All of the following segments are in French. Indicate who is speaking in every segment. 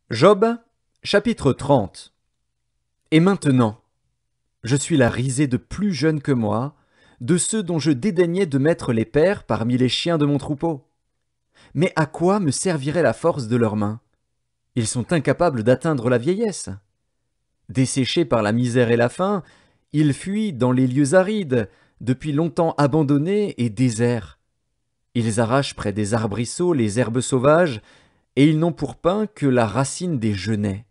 Speaker 1: Job, chapitre 30. Et maintenant, je suis la risée de plus jeunes que moi, de ceux dont je dédaignais de mettre les pères parmi les chiens de mon troupeau. Mais à quoi me servirait la force de leurs mains? Ils sont incapables d'atteindre la vieillesse. Desséchés par la misère et la faim, ils fuient dans les lieux arides, depuis longtemps abandonnés et déserts. Ils arrachent près des arbrisseaux les herbes sauvages, et ils n'ont pour pain que la racine des genêts.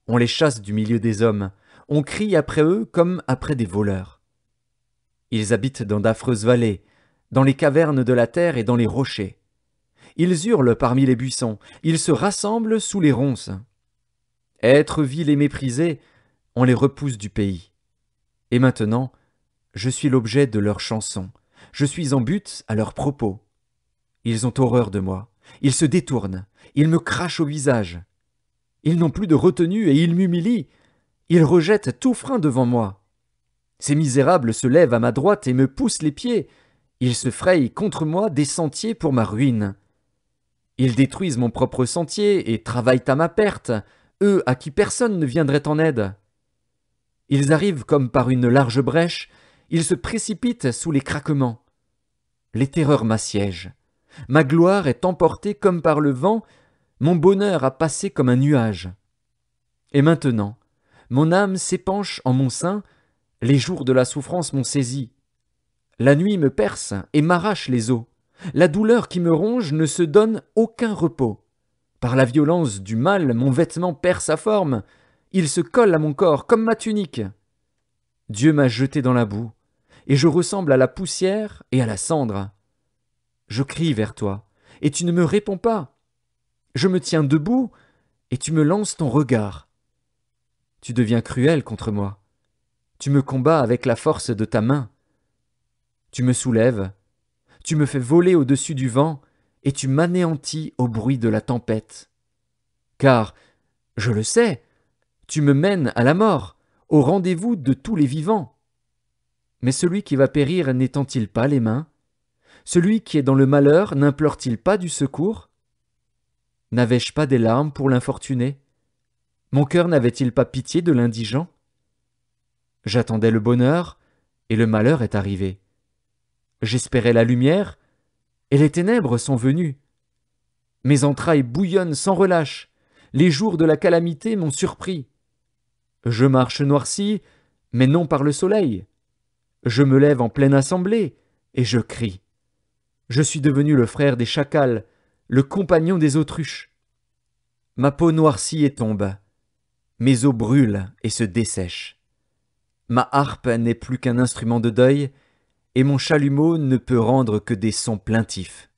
Speaker 1: On les chasse du milieu des hommes, on crie après eux comme après des voleurs. Ils habitent dans d'affreuses vallées, dans les cavernes de la terre et dans les rochers. Ils hurlent parmi les buissons, ils se rassemblent sous les ronces. Êtres vils et méprisés, on les repousse du pays. Et maintenant, je suis l'objet de leurs chansons, je suis en butte à leurs propos. Ils ont horreur de moi, ils se détournent, ils me crachent au visage. Ils n'ont plus de retenue et ils m'humilient. Ils rejettent tout frein devant moi. Ces misérables se lèvent à ma droite et me poussent les pieds. Ils se frayent contre moi des sentiers pour ma ruine. Ils détruisent mon propre sentier et travaillent à ma perte, eux à qui personne ne viendrait en aide. Ils arrivent comme par une large brèche, ils se précipitent sous les craquements. Les terreurs m'assiègent. Ma gloire est emportée comme par le vent, mon bonheur a passé comme un nuage. Et maintenant, mon âme s'épanche en mon sein, les jours de la souffrance m'ont saisi. La nuit me perce et m'arrache les os. La douleur qui me ronge ne se donne aucun repos. Par la violence du mal, mon vêtement perd sa forme. Il se colle à mon corps comme ma tunique. Dieu m'a jeté dans la boue, et je ressemble à la poussière et à la cendre. Je crie vers toi, et tu ne me réponds pas. Je me tiens debout, et tu me lances ton regard. Tu deviens cruel contre moi. Tu me combats avec la force de ta main. Tu me soulèves, tu me fais voler au-dessus du vent, et tu m'anéantis au bruit de la tempête. Car, je le sais, tu me mènes à la mort, au rendez-vous de tous les vivants. Mais celui qui va périr n'étend-il pas les mains? Celui qui est dans le malheur n'implore-t-il pas du secours? N'avais-je pas des larmes pour l'infortuné? Mon cœur n'avait-il pas pitié de l'indigent? J'attendais le bonheur, et le malheur est arrivé. J'espérais la lumière, et les ténèbres sont venues. Mes entrailles bouillonnent sans relâche, les jours de la calamité m'ont surpris. Je marche noirci, mais non par le soleil. Je me lève en pleine assemblée, et je crie. Je suis devenu le frère des chacals, le compagnon des autruches. Ma peau noircit et tombe, mes os brûlent et se dessèchent. Ma harpe n'est plus qu'un instrument de deuil, et mon chalumeau ne peut rendre que des sons plaintifs.